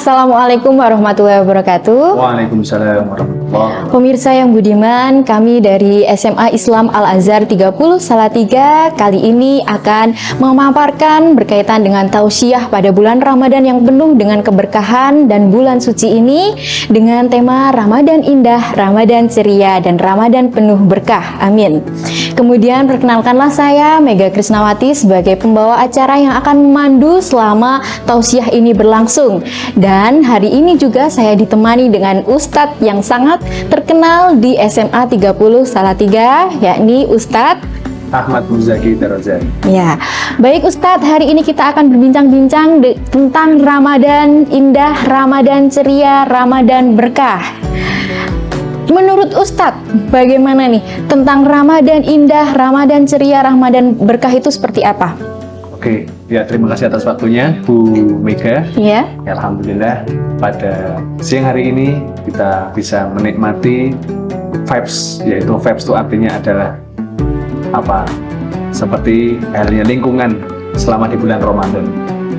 Assalamualaikum warahmatullahi wabarakatuh. Waalaikumsalam warahmatullahi wabarakatuh. Pemirsa yang budiman, kami dari SMA Islam Al-Azhar 30 Salatiga kali ini akan memaparkan berkaitan dengan tausiah pada bulan Ramadan yang penuh dengan keberkahan dan bulan suci ini dengan tema Ramadan Indah, Ramadan Ceria, dan Ramadan Penuh Berkah. Amin. Kemudian perkenalkanlah saya Mega Krisnawati sebagai pembawa acara yang akan memandu selama tausiah ini berlangsung. Dan hari ini juga saya ditemani dengan Ustadz yang sangat terkenal di SMA 30 Salatiga, yakni Ustadz Ahmad Muzaki Darajat. Ya, baik Ustadz, hari ini kita akan berbincang-bincang tentang Ramadan Indah, Ramadan Ceria, Ramadan Berkah. Menurut Ustadz, bagaimana nih tentang Ramadan Indah, Ramadan Ceria, Ramadan Berkah itu seperti apa? Oke, ya terima kasih atas waktunya Bu Mega. Ya. Alhamdulillah pada siang hari ini kita bisa menikmati vibes, yaitu vibes itu artinya adalah apa? Seperti halnya lingkungan selama di bulan Ramadan.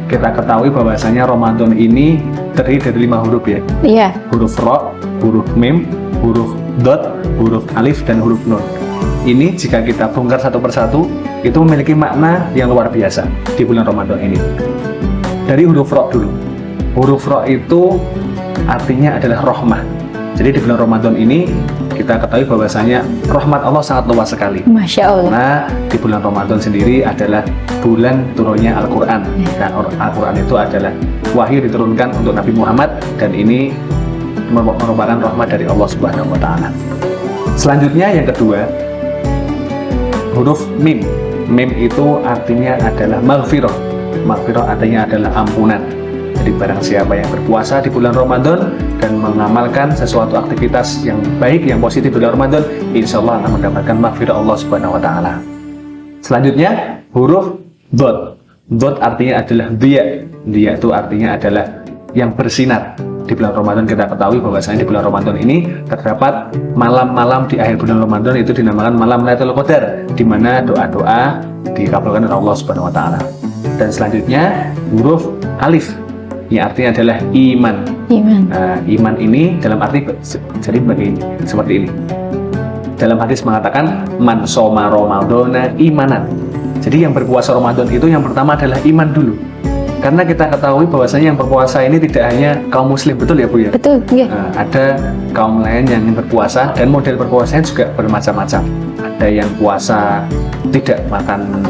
Kita ketahui bahwasanya Ramadan ini terdiri dari 5 huruf ya. Iya. Huruf Ro, huruf Mim, huruf Dot, huruf Alif, dan huruf Nun. Ini jika kita bongkar satu persatu, itu memiliki makna yang luar biasa di bulan Ramadan ini. Dari huruf Ro dulu. Huruf Ro itu artinya adalah rahmah. Jadi di bulan Ramadan ini kita ketahui bahwasanya rahmat Allah sangat luas sekali. Masya Allah. Karena di bulan Ramadan sendiri adalah bulan turunnya Al-Quran. Dan Al-Quran itu adalah wahyu diturunkan untuk Nabi Muhammad, dan ini merupakan rahmat dari Allah Subhanahu wa Ta'ala. Selanjutnya yang kedua, huruf Mim. Mim itu artinya adalah maghfirah. Maghfirah artinya adalah ampunan. Jadi barang siapa yang berpuasa di bulan Ramadan dan mengamalkan sesuatu aktivitas yang baik, yang positif di bulan Ramadan, insya Allah akan mendapatkan maghfirah Allah Subhanahu wa Ta'ala. Selanjutnya huruf Dot. Dot artinya adalah dia. Dia itu artinya adalah yang bersinar. Di bulan Ramadan kita ketahui bahwasanya di bulan Ramadan ini terdapat malam-malam di akhir bulan Ramadan, itu dinamakan malam Lailatul Qadar, di mana doa-doa dikabulkan oleh Allah Subhanahu wa Ta'ala. Dan selanjutnya huruf Alif, yang artinya adalah iman. Iman ini dalam arti jadi seperti ini. Dalam hadis mengatakan man soma Ramadana imanan. Jadi yang berpuasa Ramadan itu yang pertama adalah iman dulu. Karena kita ketahui bahwasanya yang berpuasa ini tidak hanya kaum muslim, betul ya Bu ya? Betul, ya. Ada kaum lain yang berpuasa, dan model berpuasanya juga bermacam-macam. Ada yang puasa tidak makan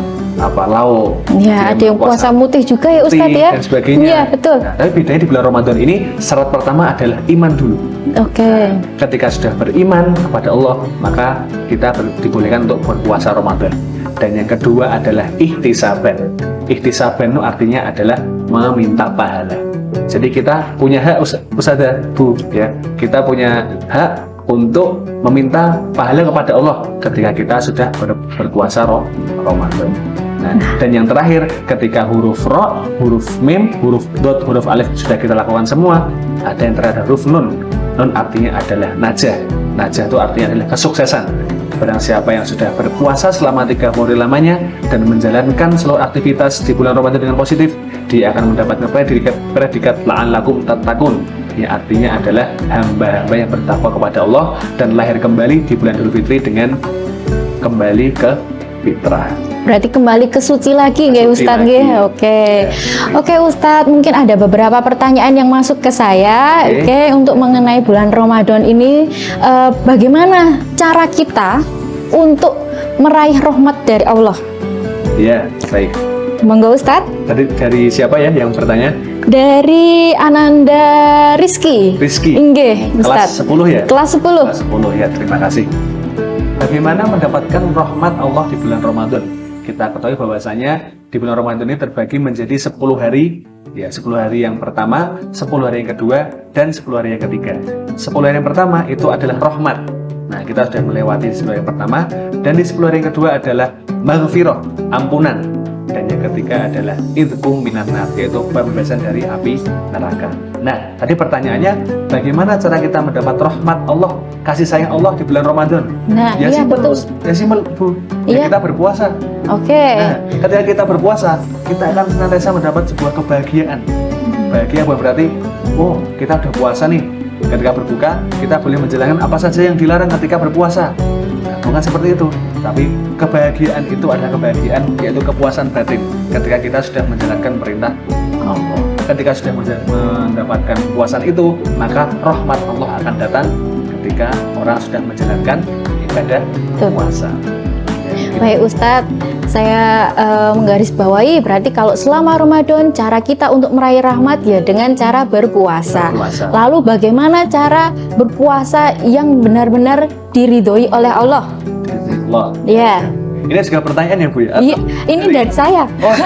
lauk. Ya, ada yang puasa mutih juga ya Ustadz ya. Dan sebagainya. Iya, betul. Nah, tapi bedanya di bulan Ramadan ini syarat pertama adalah iman dulu. Oke. Ketika sudah beriman kepada Allah, maka kita dibolehkan untuk berpuasa Ramadan. Dan yang kedua adalah ihtisaban. Ihtisaban itu artinya adalah meminta pahala. Jadi kita punya hak, Ustazah, Bu, ya. Kita punya hak untuk meminta pahala kepada Allah ketika kita sudah berpuasa Ramadan. Nah, dan yang terakhir, ketika huruf Ro, huruf Mim, huruf Dot, huruf Alif sudah kita lakukan semua, ada yang terakhir huruf Nun. Nun artinya adalah najah. Najah itu artinya adalah kesuksesan. Barang siapa yang sudah berpuasa selama 30 hari lamanya dan menjalankan seluruh aktivitas di bulan Ramadan dengan positif, dia akan mendapatkan predikat la'allakum tattaqun, yang artinya adalah hamba-hamba yang bertakwa kepada Allah dan lahir kembali di bulan Idul Fitri dengan kembali ke fitrah. Berarti kembali ke suci lagi ya Ustadz ya. Oke. Oke Ustadz, mungkin ada beberapa pertanyaan yang masuk ke saya. Oke, untuk mengenai bulan Ramadan ini, bagaimana cara kita untuk meraih rahmat dari Allah? Ya, baik. Monggo Ustadz. Tadi dari siapa ya yang bertanya? Dari Ananda Rizky. Inggih, Kelas Ustadz. 10 ya? Kelas 10. Kelas 10 ya, terima kasih. Bagaimana mendapatkan rahmat Allah di bulan Ramadan? Kita ketahui bahwasanya di bulan Ramadan ini terbagi menjadi 10 hari, ya 10 hari yang pertama, 10 hari yang kedua, dan 10 hari yang ketiga. 10 hari yang pertama itu adalah rahmat. Nah, kita sudah melewati 10 hari yang pertama, dan di 10 hari yang kedua adalah maghfirah, ampunan. Dan yang ketiga adalah idqum minan nar, yaitu pembebasan dari api neraka. Nah, tadi pertanyaannya, bagaimana cara kita mendapat rahmat Allah, kasih sayang Allah di bulan Ramadan? Nah, ya iya, simpel, betul. ya simpel Bu. Ya, kita berpuasa. Oke. Nah, ketika kita berpuasa, kita akan senantiasa mendapat sebuah kebahagiaan. Bahagia bukan berarti oh kita udah puasa nih, ketika berbuka kita boleh menjalankan apa saja yang dilarang ketika berpuasa. Nah, bukan seperti itu, tapi kebahagiaan itu adalah kebahagiaan, yaitu kepuasan batin ketika kita sudah menjalankan perintah Allah. Ketika sudah mendapatkan kepuasan itu, maka rahmat Allah akan datang ketika orang sudah menjalankan ibadah puasa. Baik Ustadz, saya menggarisbawahi berarti kalau selama Ramadan cara kita untuk meraih rahmat ya dengan cara berpuasa. Lalu bagaimana cara berpuasa yang benar-benar diridhoi oleh Allah? Allah. Ya. Ini juga pertanyaan ya Bu ya? Iya, ini dari saya. Oh,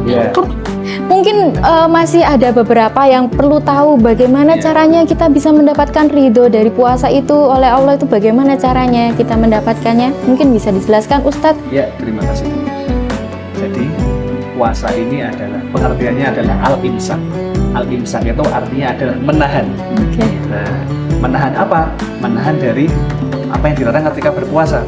iya. Mungkin masih ada beberapa yang perlu tahu bagaimana caranya kita bisa mendapatkan ridho dari puasa itu oleh Allah, itu bagaimana caranya kita mendapatkannya? Mungkin bisa dijelaskan Ustadz? Ya, terima kasih. Jadi puasa ini adalah, pengertiannya adalah al-imsak. Al-imsak itu artinya adalah menahan. Oke. Nah, menahan apa? Menahan dari apa yang dilarang ketika berpuasa.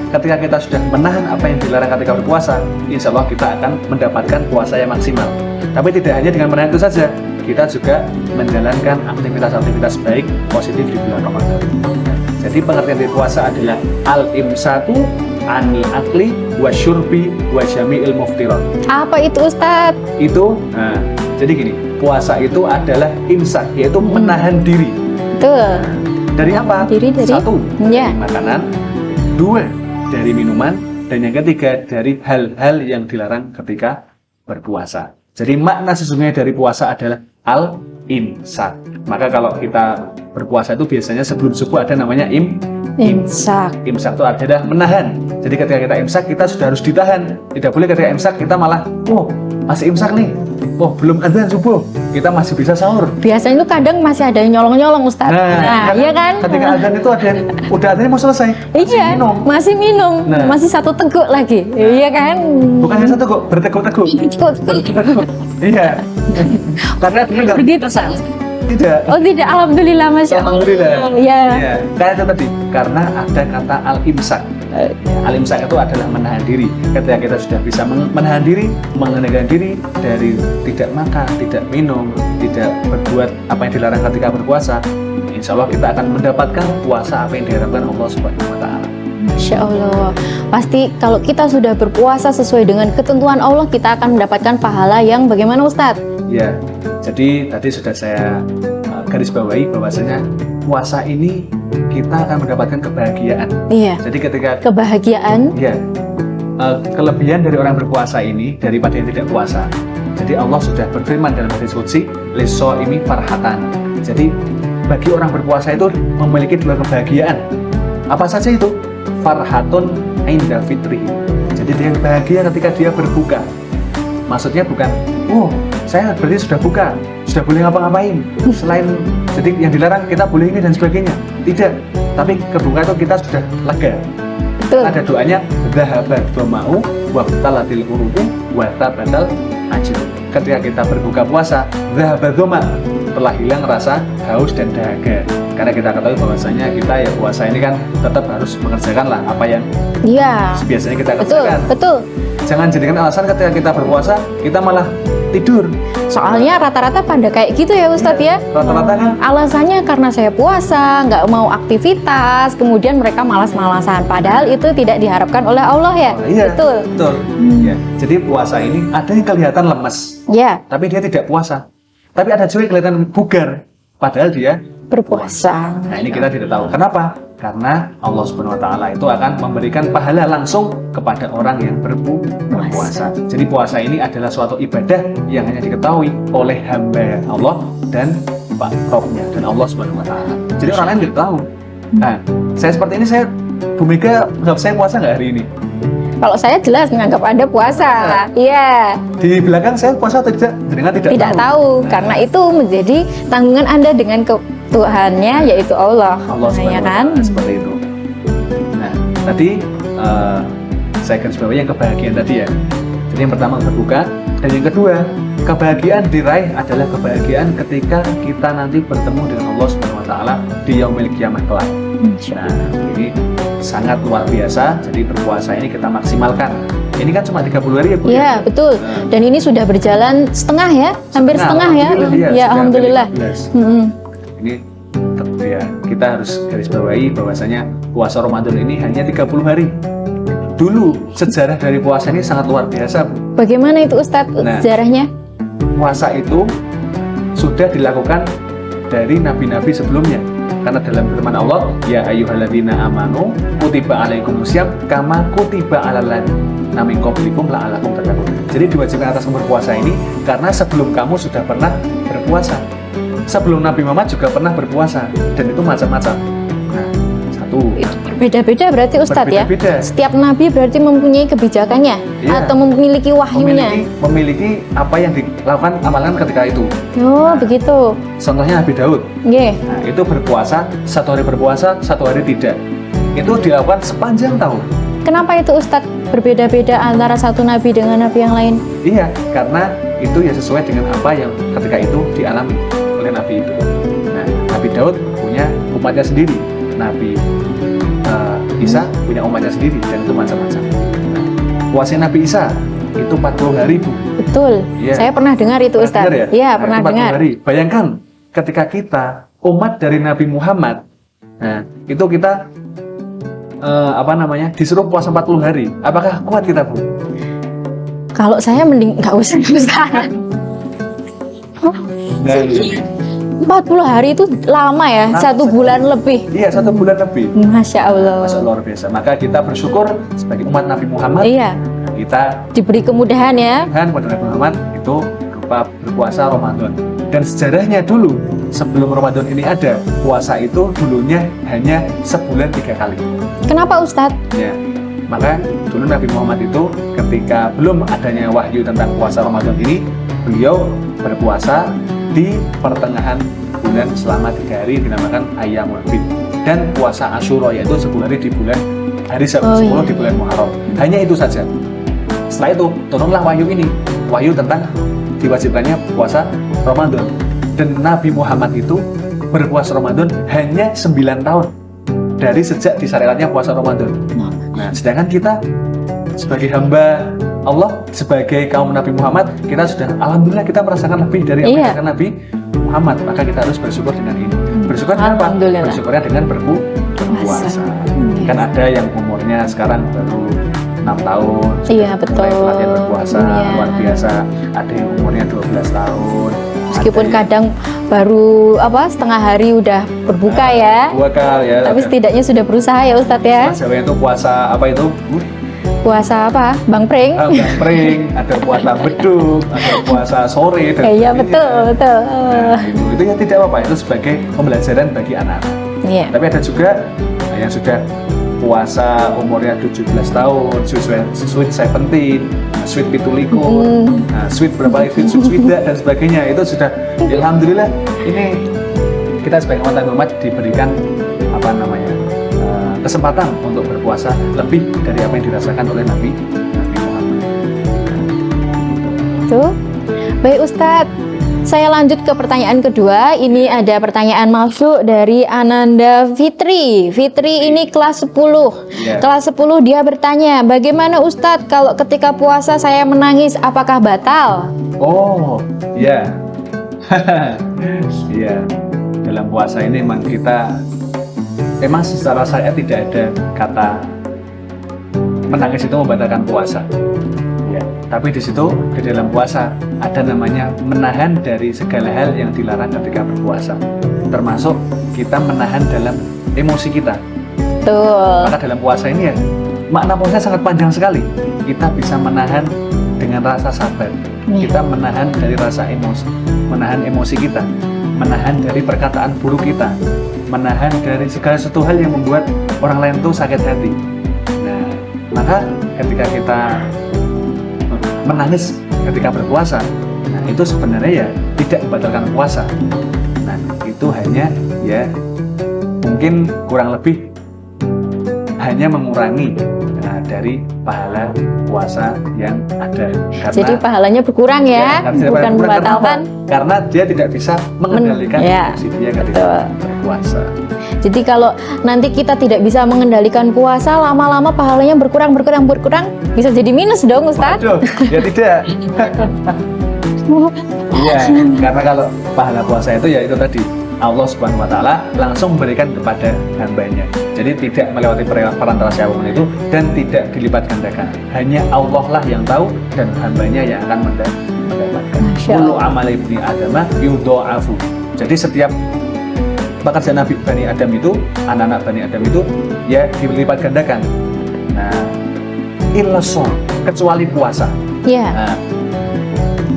Ketika kita sudah menahan apa yang dilarang ketika berpuasa, insya Allah kita akan mendapatkan puasa yang maksimal. Tapi tidak hanya dengan menahan itu saja, kita juga menjalankan aktivitas-aktivitas baik positif di bulan Ramadan. Jadi pengertian dari puasa adalah al-imsaku anil akli wa syurbi wa jami'il muftirat. Apa itu Ustadz? Itu, jadi gini, puasa itu adalah imsak, yaitu menahan diri. Betul. Dari apa? Diri dari Satu, ya. dari makanan. Dua, dari minuman. Dan yang ketiga, dari hal-hal yang dilarang ketika berpuasa. Jadi makna sesungguhnya dari puasa adalah al-imsak. Maka kalau kita berpuasa itu biasanya sebelum subuh ada namanya imsak. Imsak itu adalah menahan. Jadi ketika kita imsak, kita sudah harus ditahan. Tidak boleh ketika imsak kita malah, oh masih imsak nih, oh belum adzan subuh, kita masih bisa sahur. Biasanya itu kadang masih ada yang nyolong-nyolong Ustadz. Nah, iya kan? Ketika adzan itu ada yang udah adzannya mau selesai, masih minum. Masih satu teguk lagi, iya kan? Bukan hanya satu kok, berteguk-teguk. Iya. Karena dia nggak begitu tidak. Oh tidak, alhamdulillah, masya Allah. Alhamdulillah. Iya. Karena itu tadi, karena ada kata al-imsak. Al-imsak itu adalah menahan diri. Ketika kita sudah bisa menahan diri, mengendalikan diri dari tidak makan, tidak minum, tidak berbuat apa yang dilarang ketika berpuasa, insya Allah kita akan mendapatkan puasa apa yang diharapkan Allah Subhanahu Wa Taala. Masya Allah, pasti kalau kita sudah berpuasa sesuai dengan ketentuan Allah, kita akan mendapatkan pahala yang bagaimana Ustadz? Ya, jadi tadi sudah saya garis bawahi bahwasanya puasa ini kita akan mendapatkan kebahagiaan. Iya. Jadi ketika kebahagiaan, ya, kelebihan dari orang berpuasa ini daripada yang tidak puasa. Jadi Allah sudah berfirman dalam hadis qudsi, lis-shaimi farhatan. Jadi bagi orang berpuasa itu memiliki dua kebahagiaan. Apa saja itu? Farhatun inda fitri. Jadi dia bahagia ketika dia berbuka. Maksudnya bukan, oh saya berarti sudah buka, sudah boleh ngapa-ngapain. Selain, jadi yang dilarang kita boleh ini dan sebagainya. Tidak, tapi kebuka itu kita sudah lega. Betul. Ada doanya, dhahabat dhama'u wabtalatil uruqu wa tabatal ajru. Ketika kita berbuka puasa, dhahabat dhama, telah hilang rasa haus dan dahaga. Karena kita ketahui bahwasanya kita ya puasa ini kan tetap harus mengerjakan lah apa yang biasanya kita kerjakan. Betul. Jangan jadikan alasan ketika kita berpuasa kita malah tidur. Soalnya rata-rata pada kayak gitu ya Ustadz ya. Rata-rata kan alasannya karena saya puasa, nggak mau aktivitas, kemudian mereka malas-malasan. Padahal itu tidak diharapkan oleh Allah ya. Iya, betul. Ya. Jadi puasa ini ada yang kelihatan lemes, tapi dia tidak puasa. Tapi ada juga yang kelihatan bugar, padahal dia berpuasa. Nah ini kita tidak tahu. Kenapa? Karena Allah Subhanahu Wa Taala itu akan memberikan pahala langsung kepada orang yang berpuasa. Jadi puasa ini adalah suatu ibadah yang hanya diketahui oleh hamba Allah dan Pak Robnya dan Allah Subhanahu Wa Taala. Jadi orang lain tidak tahu. Nah, saya seperti ini, Bu Mega menganggap saya puasa nggak hari ini? Kalau saya jelas menganggap Anda puasa. Iya. Di belakang saya puasa atau tidak? Dengan tidak tahu. Karena itu menjadi tanggungan Anda dengan Tuhannya, yaitu Allah. Allah ya kan? Seperti itu. Nah, tadi saya garis bawahi yang kebahagiaan tadi ya. Jadi yang pertama berbuka, dan yang kedua kebahagiaan diraih adalah kebahagiaan ketika kita nanti bertemu dengan Allah Subhanahu Wa Taala di yaumil qiyamah kelak. Nah, ini sangat luar biasa. Jadi berpuasa ini kita maksimalkan Ini kan cuma 30 hari ya Bu? Iya, betul. Nah. Dan ini sudah berjalan setengah ya, hampir setengah ya. Ya, alhamdulillah. Ini ya kita harus garis bawahi bahwasanya puasa Ramadan ini hanya 30 hari. Dulu sejarah dari puasa ini sangat luar biasa, Bu. Bagaimana itu Ustadz sejarahnya? Puasa itu sudah dilakukan dari nabi-nabi sebelumnya. Karena dalam firman Allah, ya ayyuhalladzina amanu kutiba alaikumusiyam kama kutiba alal ladzina min qablikum la'allakum tattaqun. Jadi diwajibkan atas berpuasa ini karena sebelum kamu sudah pernah berpuasa. Sebelum Nabi Muhammad juga pernah berpuasa dan itu macam-macam. Nah, satu. Itu berbeda-beda berarti Ustadz ya? Setiap nabi berarti mempunyai kebijakannya atau memiliki wahyunya? Memiliki apa yang dilakukan amalan ketika itu. Oh, begitu. Contohnya Nabi Daud. Nah, itu berpuasa, 1 hari berpuasa, 1 hari tidak. Itu dilakukan sepanjang tahun. Kenapa itu Ustadz berbeda-beda antara satu nabi dengan nabi yang lain? Iya, karena itu ya sesuai dengan apa yang ketika itu dialami oleh nabi itu. Nah, Nabi Daud punya umatnya sendiri, Nabi Isa punya umatnya sendiri, dan itu macam-macam. Nah, puasa Nabi Isa itu 40 hari Bu. Betul, ya. Saya pernah dengar itu Ustadz. Ya, ya pernah dengar. Hari. Bayangkan ketika kita umat dari Nabi Muhammad, nah itu kita disuruh puasa 40 hari. Apakah kuat kita Bu? Kalau saya mending nggak usah Ustadz. 40 hari itu lama ya, 1 bulan lebih. Iya, 1 bulan lebih. Masya Allah. Masya Allah, luar biasa. Maka kita bersyukur sebagai umat Nabi Muhammad. Iya. Kita diberi kemudahan ya. Kemudahan pada Nabi Muhammad itu berupa berpuasa Ramadan. Dan sejarahnya dulu sebelum Ramadan ini ada, puasa itu dulunya hanya sebulan 3 kali. Kenapa Ustadz? Ya. Maka dulu Nabi Muhammad itu ketika belum adanya wahyu tentang puasa Ramadan ini, beliau berpuasa di pertengahan bulan selama 3 hari dinamakan Ayyamul Bid, dan puasa Asyura yaitu 10 hari di bulan hari 10 di bulan Muharram. Hanya itu saja. Setelah itu turunlah wahyu ini, wahyu tentang diwajibkannya puasa Ramadan, dan Nabi Muhammad itu berpuasa Ramadan hanya 9 tahun dari sejak disyariatnya puasa Ramadan. Nah, sedangkan kita sebagai hamba Allah, sebagai kaum Nabi Muhammad, kita sudah alhamdulillah kita merasakan lebih dari apa yang dikatakan Nabi Muhammad. Maka kita harus bersyukur dengan ini. Bersyukur dengan apa? Bersyukurnya dengan berpuasa. Kan ada yang umurnya sekarang baru 6 tahun, iya betul, mulai latihan berpuasa, luar biasa. Ada yang umurnya 12 tahun. Meskipun kadang baru setengah hari udah berbuka ya. Ya. Tapi setidaknya sudah berusaha ya Ustadz ya. Jawa itu puasa apa itu? Puasa apa? Bangpreng. Bangpreng, ada puasa beduk, ada puasa sore dan iya betul. Nah, itu ya tidak apa-apa, itu sebagai pembelajaran bagi anak-anak. Iya. Tapi ada juga yang sudah puasa umurnya 17 tahun, sweet 17, sweet 17, sweet berapa lagi, sweet dan sebagainya. Itu sudah alhamdulillah ini kita sebagai umat Muhammad diberikan kesempatan untuk berpuasa lebih dari apa yang dirasakan oleh Nabi Muhammad. Tuh. Baik Ustadz, saya lanjut ke pertanyaan kedua. Ini ada pertanyaan masuk dari Ananda Fitri. Fitri ini kelas 10. Kelas 10 dia bertanya, bagaimana Ustadz kalau ketika puasa saya menangis, apakah batal? Oh, iya. Iya. Dalam puasa ini memang memang secara syariat tidak ada kata menangis itu membatalkan puasa. Ya, tapi di situ di dalam puasa ada namanya menahan dari segala hal yang dilarang ketika berpuasa. Termasuk kita menahan dalam emosi kita. Betul. Maka dalam puasa ini ya makna puasa sangat panjang sekali. Kita bisa menahan dengan rasa sabar. Kita menahan dari rasa emosi, menahan emosi kita, menahan dari perkataan buruk kita, menahan dari segala sesuatu hal yang membuat orang lain tuh sakit hati. Nah, maka ketika kita menangis ketika berpuasa, nah itu sebenarnya ya tidak membatalkan puasa. Nah, itu hanya ya mungkin kurang lebih hanya mengurangi dari pahala puasa yang ada. Jadi pahalanya berkurang ya, bukan membatalkan. Karena dia tidak bisa mengendalikan emosi dia ketika berpuasa. Jadi kalau nanti kita tidak bisa mengendalikan puasa, lama-lama pahalanya berkurang, bisa jadi minus dong, Ustadz. Waduh, ya tidak. Iya, karena kalau pahala puasa itu ya itu tadi, Allah Subhanahu wa Ta'ala langsung memberikan kepada hambanya. Jadi tidak melewati perantara siapapun itu dan tidak dilipat gandakan. Hanya Allah lah yang tahu dan hambanya yang akan mendapatkan. Kullu amali ibni adama yudha'afu. Jadi setiap pekerjaan Bani Adam itu, anak-anak Bani Adam itu ya dilipat gandakan. Nah, illa shaum, kecuali puasa. Iya. Nah,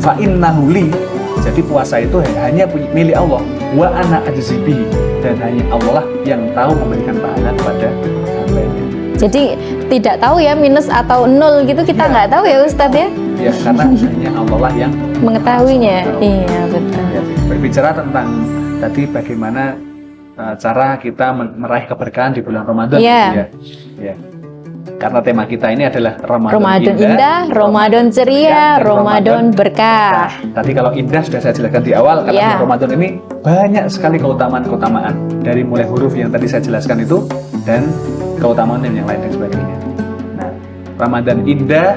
fa innahu li, jadi puasa itu hanya milik Allah, wa ana ajzibi, dan hanya Allah lah yang tahu memberikan pahala kepada hambanya. Jadi tidak tahu ya minus atau nol gitu, kita nggak tahu ya Ustadz ya? Ya, karena hanya Allah lah yang mengetahuinya. Iya, betul. Ya, berbicara tentang tadi bagaimana cara kita meraih keberkahan di bulan Ramadan. Iya. Ya. Karena tema kita ini adalah Ramadan indah, Ramadan ceria, Ramadan berkah. Tadi kalau indah sudah saya jelaskan di awal, karena Ramadan ini banyak sekali keutamaan-keutamaan, dari mulai huruf yang tadi saya jelaskan itu dan keutamaan yang lain dan sebagainya. Nah, Ramadan indah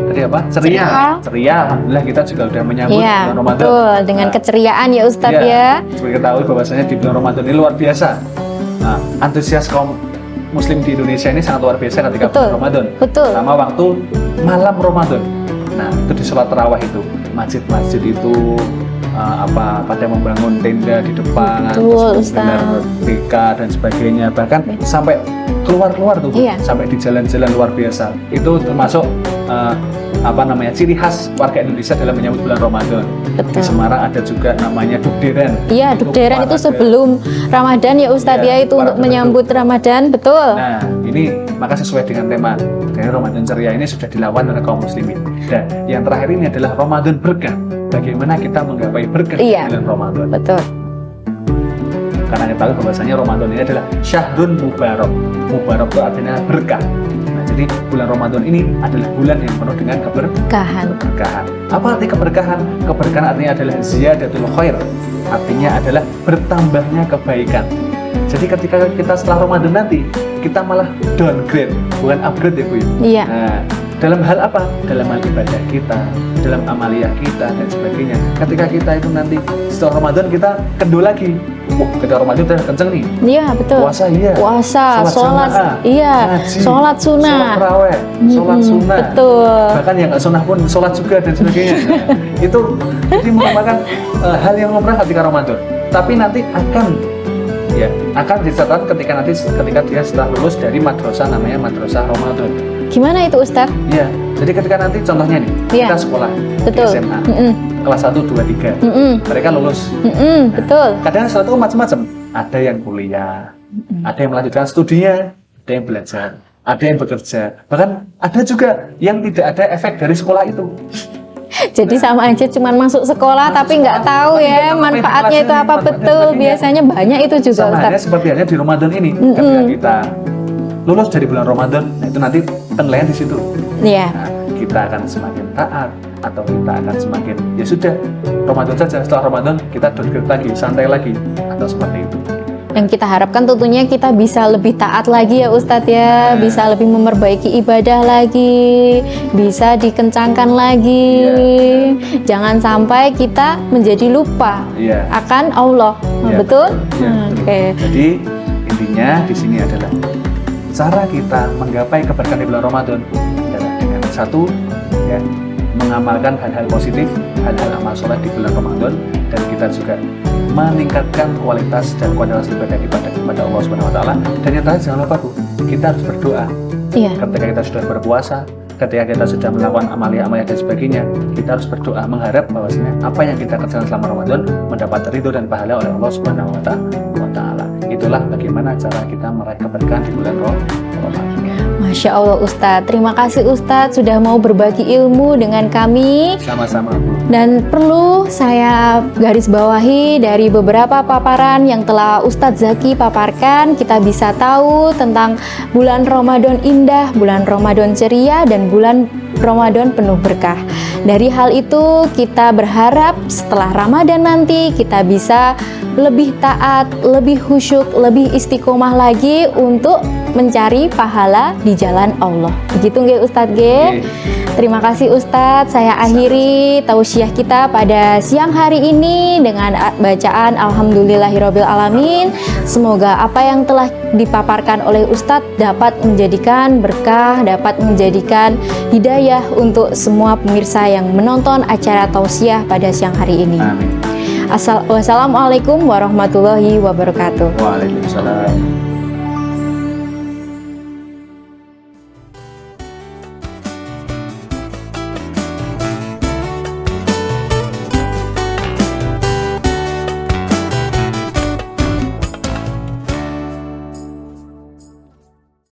tadi apa? Ceria. Alhamdulillah kita juga sudah menyambut bulan Ramadan. Betul, dengan keceriaan ya Ustadz ya. Seperti ketahui bahwasanya di bulan Ramadan ini luar biasa. Nah, antusias kaum Muslim di Indonesia ini sangat luar biasa ketika bulan Ramadan. Betul. Sama waktu malam Ramadan. Nah, itu di sholat tarawih itu, masjid-masjid itu pada membangun tenda di depan, terus menggelar BK dan sebagainya, bahkan sampai keluar tuh, sampai di jalan-jalan luar biasa. Itu termasuk ciri khas warga Indonesia dalam menyambut bulan Ramadan. Betul. Di Semarang ada juga namanya Dukderan. Iya, Dukderan itu sebelum Ramadan ya Ustadz ya, itu untuk menyambut Ramadan, betul. Nah, ini maka sesuai dengan tema dari Ramadan ceria ini sudah dilawan oleh kaum muslimin. Dan yang terakhir ini adalah Ramadan berkah. Bagaimana kita menggapai berkah di bulan Ramadan. Betul. Karena kita tahu bahwasanya Ramadan ini adalah syahrun mubarak. Mubarak itu artinya berkah. Nah, jadi bulan Ramadan ini adalah bulan yang penuh dengan keberkahan. Apa arti keberkahan? Keberkahan artinya adalah ziyadatul khair. Artinya adalah bertambahnya kebaikan. Jadi ketika kita setelah Ramadan nanti, kita malah downgrade, bukan upgrade ya Bu. Iya. Nah, dalam hal apa? Dalam hal ibadah kita, dalam amaliyah kita dan sebagainya. Ketika kita itu nanti setelah Ramadan kita kendor lagi. Ketika Ramadan udah kenceng nih. Iya, betul. Puasa, sholat, sholat sunnah, sholat tarawih, sholat sunnah. Betul. Bahkan yang nggak sunnah pun sholat juga dan sebagainya. Itu jadi merupakan hal yang lumrah ketika Ramadan. Tapi nanti akan dicatat ketika dia setelah lulus dari madrasah, namanya madrasah Ramadan. Gimana itu Ustadz? Iya, jadi ketika nanti contohnya nih, kita sekolah di SMA, kelas 1, 2, 3, mereka lulus. Betul. Kadang setelah itu macam-macam, ada yang kuliah, ada yang melanjutkan studinya, ada yang belajar, ada yang bekerja, bahkan ada juga yang tidak ada efek dari sekolah itu. Jadi sama aja cuman masuk sekolah tapi nggak tahu ya manfaatnya itu apa, betul. Biasanya banyak itu juga Ustadz. Sama halnya seperti halnya di Ramadan ini, ketika kita lulus dari bulan Ramadan, nah itu nanti penilaian di situ. Iya. Nah, kita akan semakin taat atau kita akan semakin ya sudah Ramadan saja, setelah Ramadan kita downgrade lagi, santai lagi atau seperti itu. Yang kita harapkan tentunya kita bisa lebih taat lagi ya Ustadz ya, bisa lebih memperbaiki ibadah lagi, bisa dikencangkan lagi. Jangan sampai kita menjadi lupa akan Allah. Betul? Oke. Jadi intinya di sini adalah cara kita menggapai keberkahan di bulan Ramadan adalah dengan satu, mengamalkan hal-hal positif, hal-hal amal soleh di bulan Ramadan, dan kita juga meningkatkan kualitas dan kualitas ibadah kepada Allah Subhanahu Wa Taala. Dan yang terakhir jangan lupa Bu, kita harus berdoa. Ketika kita sudah berpuasa, ketika kita sudah melakukan amalia-amalia dan sebagainya, kita harus berdoa mengharap bahwasanya apa yang kita kerjakan selama Ramadan mendapat ridho dan pahala oleh Allah Subhanahu Wa Taala. Itulah bagaimana cara kita meraih keberkahan di bulan Ramadan. Masya Allah Ustadz, terima kasih Ustadz sudah mau berbagi ilmu dengan kami. Sama-sama, Bu. Dan perlu saya garis bawahi dari beberapa paparan yang telah Ustadz Zaki paparkan, kita bisa tahu tentang bulan Ramadan indah, bulan Ramadan ceria, dan bulan Ramadan penuh berkah. Dari hal itu kita berharap setelah Ramadan nanti kita bisa lebih taat, lebih khusyuk, lebih istiqomah lagi untuk mencari pahala di jalan Allah. Begitu nggih Ustadz nggih? Terima kasih Ustadz. Saya akhiri tausiah kita pada siang hari ini dengan bacaan Alhamdulillahirabbil alamin. Semoga apa yang telah dipaparkan oleh Ustadz dapat menjadikan berkah, dapat menjadikan hidayah untuk semua pemirsa yang menonton acara tausiah pada siang hari ini. Amin. Wassalamualaikum warahmatullahi wabarakatuh. Waalaikumsalam.